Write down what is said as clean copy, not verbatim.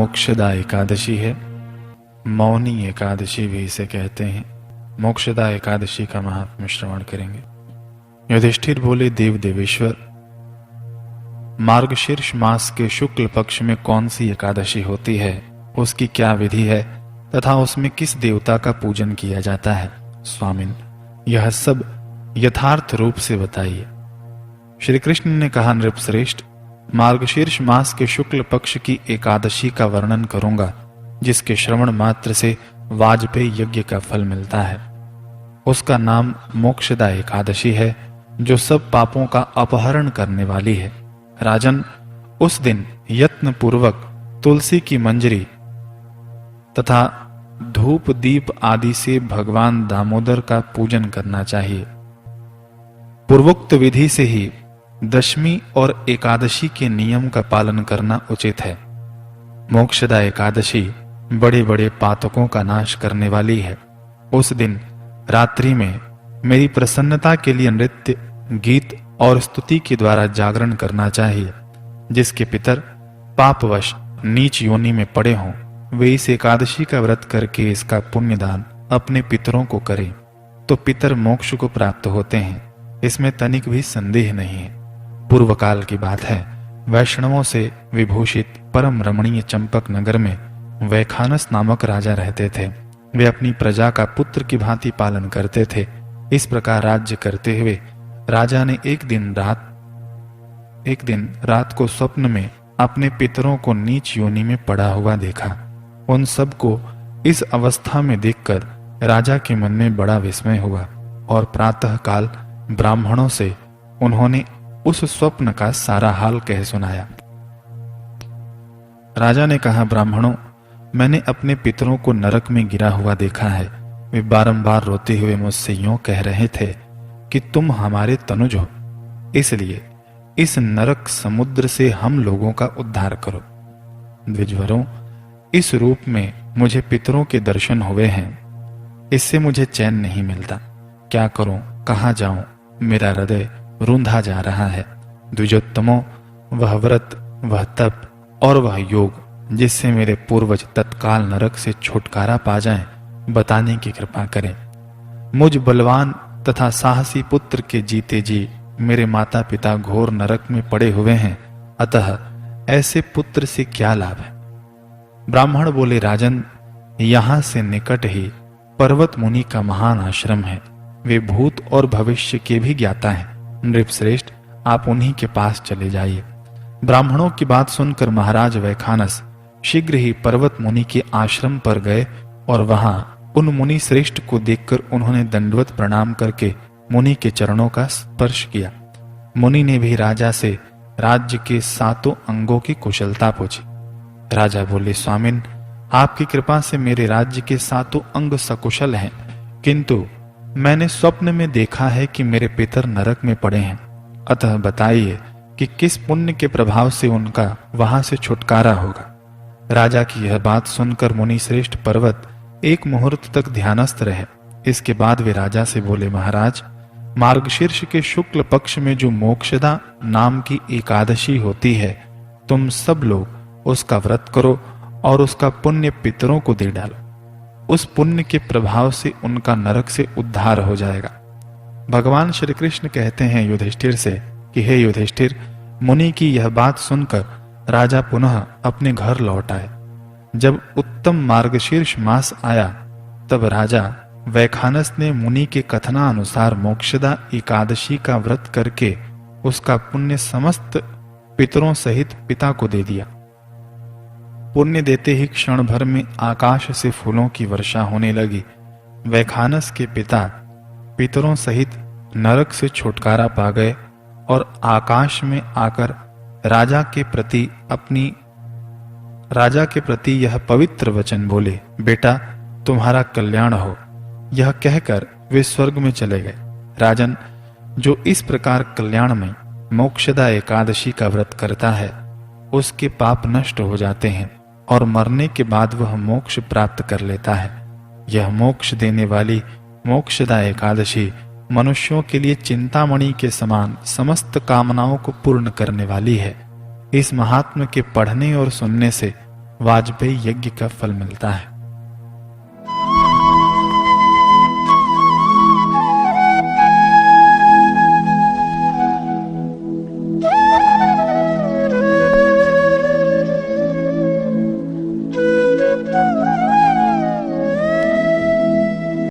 मोक्षदा एकादशी है। मौनी एकादशी भी इसे कहते हैं। मोक्षदा एकादशी का महात्म्य श्रवण करेंगे। युधिष्ठिर बोले, देव देवेश्वर, मार्गशीर्ष मास के शुक्ल पक्ष में कौन सी एकादशी होती है, उसकी क्या विधि है तथा उसमें किस देवता का पूजन किया जाता है? स्वामिन, यह सब यथार्थ रूप से बताइए। श्री कृष्ण ने कहा, नृपश्रेष्ठ, मार्गशीर्ष मास के शुक्ल पक्ष की एकादशी का वर्णन करूंगा, जिसके श्रवण मात्र से वाजपेय यज्ञ का फल मिलता है। उसका नाम मोक्षदा एकादशी है, जो सब पापों का अपहरण करने वाली है। राजन, उस दिन यत्न पूर्वक तुलसी की मंजरी तथा धूप दीप आदि से भगवान दामोदर का पूजन करना चाहिए। पूर्वोक्त विधि से ही दशमी और एकादशी के नियम का पालन करना उचित है। मोक्षदा एकादशी बड़े बड़े पातकों का नाश करने वाली है। उस दिन रात्रि में मेरी प्रसन्नता के लिए नृत्य, गीत और स्तुति के द्वारा जागरण करना चाहिए। जिसके पितर पापवश नीच योनि में पड़े हों, वे इस एकादशी का व्रत करके इसका पुण्यदान अपने पितरों को करें तो पितर मोक्ष को प्राप्त होते हैं। इसमें तनिक भी संदेह नहीं है। पूर्व काल की बात है, वैष्णवों से विभूषित परम रमणीय चंपक नगर में वैखानस नामक राजा रहते थे। वे अपनी प्रजा का पुत्र की भांति पालन करते थे। इस प्रकार राज्य करते हुए राजा ने एक दिन रात को स्वप्न में अपने पितरों को नीच योनि में पड़ा हुआ देखा। उन सब को इस अवस्था में देखकर राजा के मन में बड़ा विस्मय हुआ और प्रातः काल ब्राह्मणों से उन्होंने उस स्वप्न का सारा हाल कह सुनाया। राजा ने कहा, ब्राह्मणों, मैंने अपने पितरों को नरक में गिरा हुआ देखा है। वे बारंबार रोते हुए मुझसे यूं कह रहे थे कि तुम हमारे तनुज हो, इसलिए इस नरक समुद्र से हम लोगों का उद्धार करो। द्विजवरों, इस रूप में मुझे पितरों के दर्शन हुए हैं। इससे मुझे चैन नहीं मिलता। क्या करूं, कहां जाऊं? मेरा हृदय रूंधा जा रहा है। द्विजोत्तमों, वह व्रत, वह तप और वह योग जिससे मेरे पूर्वज तत्काल नरक से छुटकारा पा जाएं, बताने की कृपा करें। मुझ बलवान तथा साहसी पुत्र के जीते जी मेरे माता पिता घोर नरक में पड़े हुए हैं, अतः ऐसे पुत्र से क्या लाभ है? ब्राह्मण बोले, राजन, यहां से निकट ही पर्वत मुनि का महान आश्रम है। वे भूत और भविष्य के भी ज्ञाता हैं। नृपश्रेष्ठ, आप उन्हीं के पास चले जाइए। ब्राह्मणों की बात सुनकर महाराज वैखानस शीघ्र ही पर्वत मुनि के आश्रम पर गए और वहां उन मुनि श्रेष्ठ को देखकर उन्होंने दंडवत प्रणाम करके मुनि के चरणों का स्पर्श किया। मुनि ने भी राजा से राज्य के 7 अंगों की कुशलता पूछी। राजा बोले, स्वामिन, आपकी कृपा से मेरे राज्य के 7 अंग सकुशल हैं, किंतु मैंने स्वप्न में देखा है कि मेरे पितर नरक में पड़े हैं। अतः बताइए कि किस पुण्य के प्रभाव से उनका वहां से छुटकारा होगा। राजा की यह बात सुनकर मुनि श्रेष्ठ पर्वत एक मुहूर्त तक ध्यानस्थ रहे। इसके बाद वे राजा से बोले, महाराज, मार्गशीर्ष के शुक्ल पक्ष में जो मोक्षदा नाम की एकादशी होती है, तुम सब लोग उसका व्रत करो और उसका पुण्य पितरों को दे डालो। उस पुण्य के प्रभाव से उनका नरक से उद्धार हो जाएगा। भगवान श्री कृष्ण कहते हैं युधिष्ठिर से कि हे युधिष्ठिर, मुनि की यह बात सुनकर राजा पुनः अपने घर लौट आए। जब उत्तम मार्गशीर्ष मास आया, तब राजा वैखानस ने मुनि के कथनानुसार मोक्षदा एकादशी का व्रत करके उसका पुण्य समस्त पितरों सहित पिता को दे दिया। पुण्य देते ही क्षण भर में आकाश से फूलों की वर्षा होने लगी। वैखानस के पिता पितरों सहित नरक से छुटकारा पा गए और आकाश में आकर राजा के प्रति यह पवित्र वचन बोले, बेटा, तुम्हारा कल्याण हो। यह कहकर वे स्वर्ग में चले गए। राजन, जो इस प्रकार कल्याण में मोक्षदा एकादशी का व्रत करता है, उसके पाप नष्ट हो जाते हैं और मरने के बाद वह मोक्ष प्राप्त कर लेता है। यह मोक्ष देने वाली मोक्षदा एकादशी मनुष्यों के लिए चिंतामणि के समान समस्त कामनाओं को पूर्ण करने वाली है। इस महात्म्य के पढ़ने और सुनने से वाजपेयी यज्ञ का फल मिलता है।